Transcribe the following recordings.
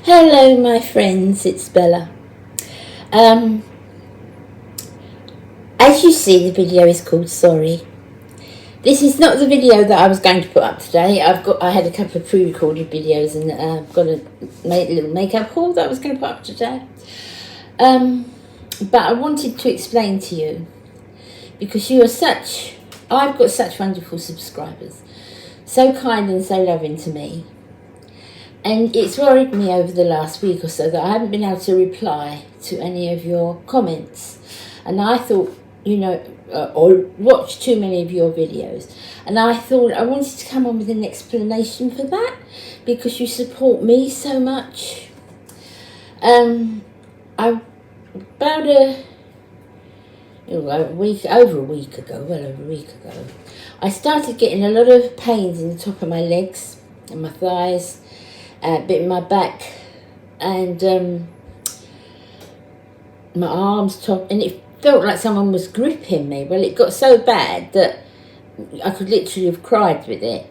Hello my friends, it's Bella. As you see, the video is called Sorry. This is not the video that I was going to put up today. I had a couple of pre-recorded videos and I've got a little makeup haul that I was going to put up today. But I wanted to explain to you, because I've got such wonderful subscribers, so kind and so loving to me. And it's worried me over the last week or so that I haven't been able to reply to any of your comments. And I thought, or watch too many of your videos. And I thought I wanted to come on with an explanation for that, because you support me so much. Over a week ago, I started getting a lot of pains in the top of my legs and my thighs, a bit in my back, and my arms, top, and it felt like someone was gripping me. Well, it got so bad that I could literally have cried with it.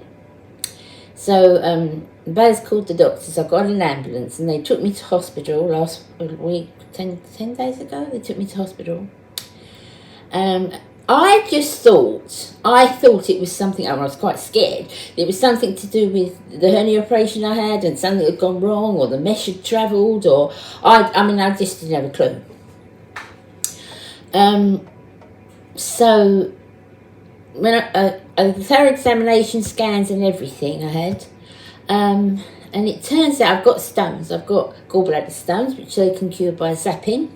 So Baz called the doctors. I got an ambulance and they took me to hospital last week, 10 days ago. They took me to hospital. I thought it was something. I was quite scared. It was something to do with the hernia operation I had, and something had gone wrong, or the mesh had travelled, or I just didn't have a clue. So when the thorough examination, scans and everything I had, and it turns out I've got stones. I've got gallbladder stones, which they can cure by zapping.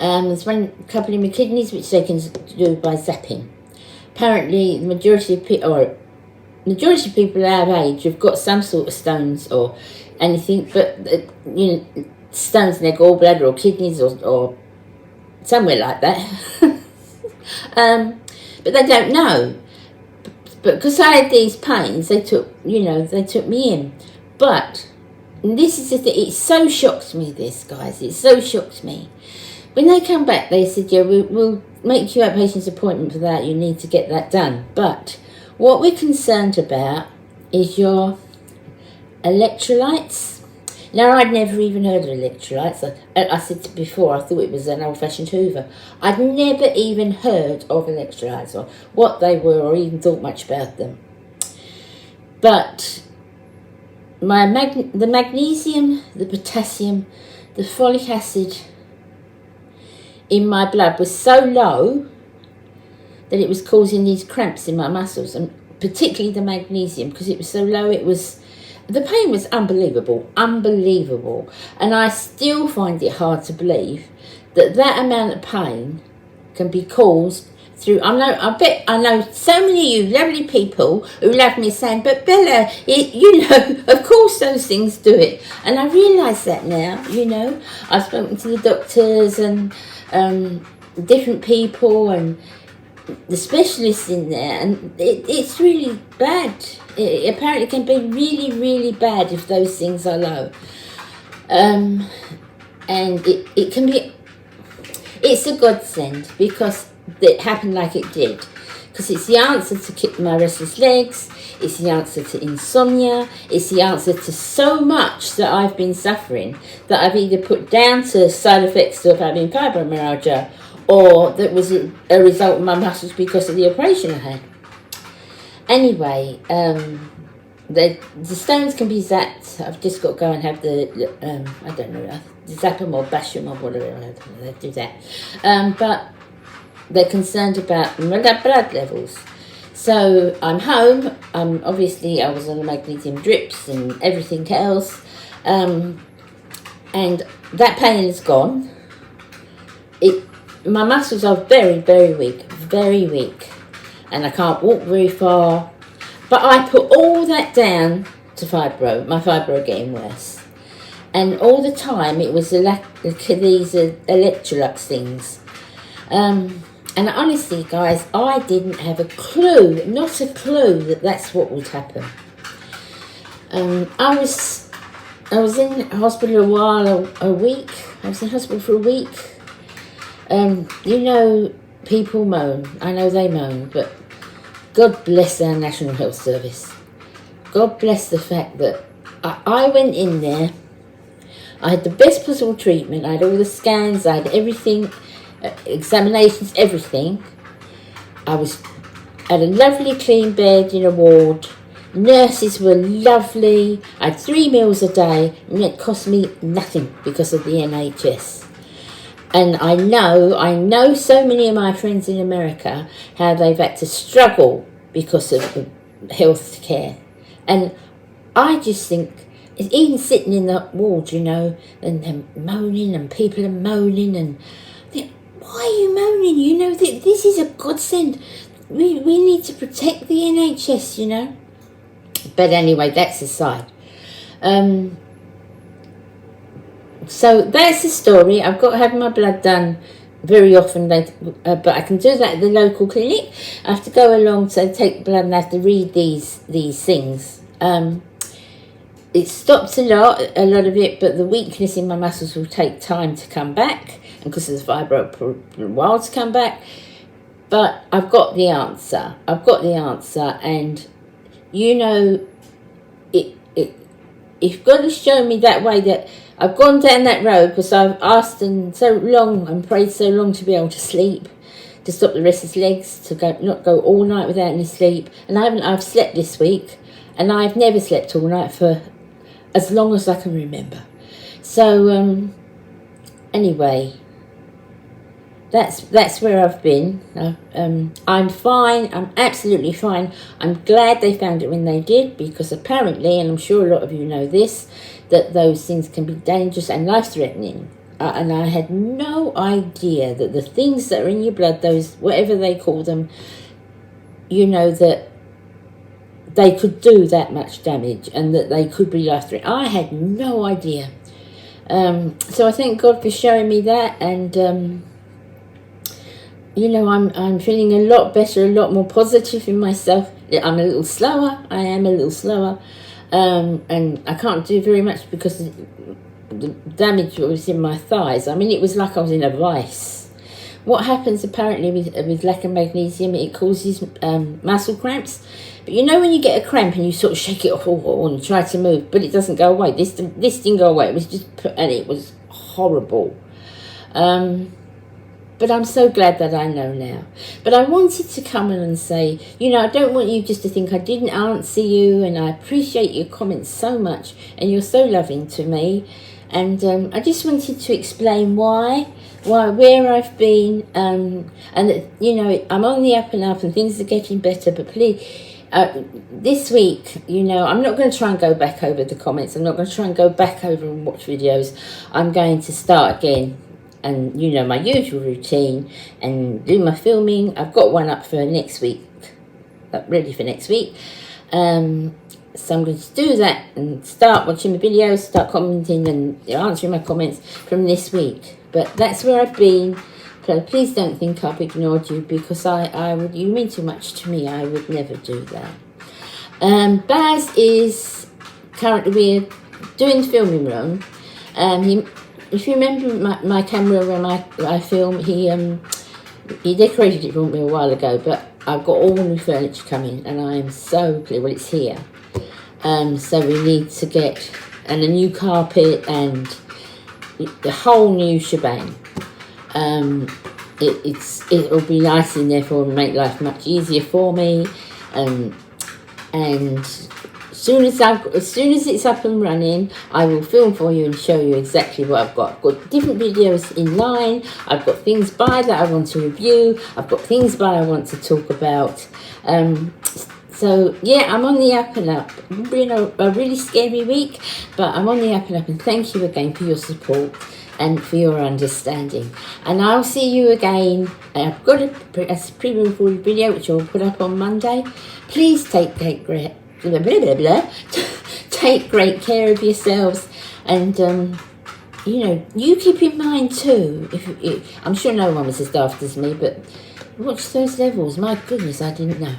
There's a couple in my kidneys, which they can do by zapping. Apparently, the majority of people our age have got some sort of stones or anything, but stones in their gallbladder or kidneys or somewhere like that. But they don't know. But because I had these pains, they took me in. But this is the thing. It so shocked me, this, guys. It so shocked me. When they come back, they said, yeah, we'll make you a patient's appointment for that. You need to get that done. But what we're concerned about is your electrolytes. Now, I'd never even heard of electrolytes. I said before, I thought it was an old-fashioned Hoover. I'd never even heard of electrolytes or what they were, or even thought much about them. But the magnesium, the potassium, the folic acid in my blood was so low that it was causing these cramps in my muscles, and particularly the magnesium, because it was so low. The pain was unbelievable, and I still find it hard to believe that amount of pain can be caused through. I know so many of you lovely people who love me saying, but Bella, of course those things do it, and I realise that now. I've spoken to the doctors and different people and the specialists in there, and it's really bad. It apparently can be really, really bad if those things are low. And it can be, it's a godsend because it happened like it did. Because it's the answer to my restless legs, it's the answer to insomnia, it's the answer to so much that I've been suffering, that I've either put down to side effects of having fibromyalgia, or that was a result of my muscles because of the operation I had. Anyway, the stones can be zapped. I've just got to go and have zap them or bash them or whatever, they do that. But they're concerned about blood levels. So I'm home. Obviously, I was on the magnesium drips and everything else. And that pain is gone. My muscles are very, very weak. And I can't walk very far. But I put all that down to my fibro getting worse. And all the time, it was these Electrolux things. And honestly, guys, I didn't have a clue, not a clue, that that's what would happen. I was in hospital a week. I was in hospital for a week. People moan. I know they moan, but God bless our National Health Service. God bless the fact that I went in there I had the best possible treatment. I had all the scans, I had everything, examinations, everything. I had a lovely clean bed in a ward. Nurses were lovely. I had 3 meals a day, and it cost me nothing because of the NHS. And I know so many of my friends in America, how they've had to struggle because of health care. And I just think, even sitting in the ward, you know, and they're moaning, and people are moaning, and why are you moaning? You know, this is a godsend. We need to protect the NHS, you know. But anyway, that's aside. So that's the story. I've got to have my blood done very often, but I can do that at the local clinic. I have to go along to take blood, and I have to read these things. It stops a lot of it, but the weakness in my muscles will take time to come back, and because of the fibro, it will a while to come back. But I've got the answer. And you know, if God has shown me that way, that I've gone down that road because I've asked and so long and prayed so long to be able to sleep, to stop the restless legs, to not go all night without any sleep. And I've slept this week, and I've never slept all night for as long as I can remember. So anyway, that's where I've been. I'm fine. I'm absolutely fine. I'm glad they found it when they did, because apparently, and I'm sure a lot of you know this, that those things can be dangerous and life-threatening. And I had no idea that the things that are in your blood, those, whatever they call them, you know, that they could do that much damage and that they could be life-threatening. I had no idea. So I thank God for showing me that, and you know, I'm feeling a lot better, a lot more positive in myself. I'm a little slower. I am a little slower. And I can't do very much because the damage was in my thighs. I mean, it was like I was in a vice. What happens apparently with lack of magnesium, it causes muscle cramps. But you know when you get a cramp and you sort of shake it off and you try to move, but it doesn't go away. This didn't go away. It was just, and it was horrible. But I'm so glad that I know now. But I wanted to come in and say, you know, I don't want you just to think I didn't answer you, and I appreciate your comments so much, and you're so loving to me. And I just wanted to explain where I've been, and that, you know, I'm on the up and up, and things are getting better. But please, this week, you know, I'm not going to try and go back over the comments. I'm not going to try and go back over and watch videos. I'm going to start again. And, you know, my usual routine, and do my filming. I've got one up for next week, ready for next week. So I'm going to do that and start watching the videos, start commenting and answering my comments from this week. But that's where I've been. So please don't think I've ignored you, because you mean too much to me. I would never do that. Baz is currently, we're doing the filming room. If you remember my camera when I film, he decorated it for me a while ago, but I've got all new furniture coming, and I am so clear. Well, it's here. So we need to get a new carpet and the whole new shebang. It'll be nice in there for me, make life much easier for me. And as soon as it's up and running, I will film for you and show you exactly what I've got. I've got different videos in line. I've got things by that I want to review. I've got things by I want to talk about. So yeah, I'm on the up and up. It's been a really scary week, but I'm on the up and up, and thank you again for your support and for your understanding. And I'll see you again. I've got a pre-recorded video which I'll put up on Monday. Please take great care of yourselves, and you know, you keep in mind too, if I'm sure no one was as daft as me, but watch those levels. My goodness, I didn't know.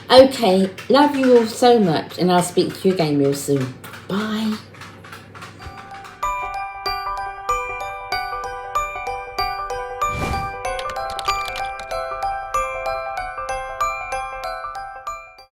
Okay, love you all so much, and I'll speak to you again real soon. Bye.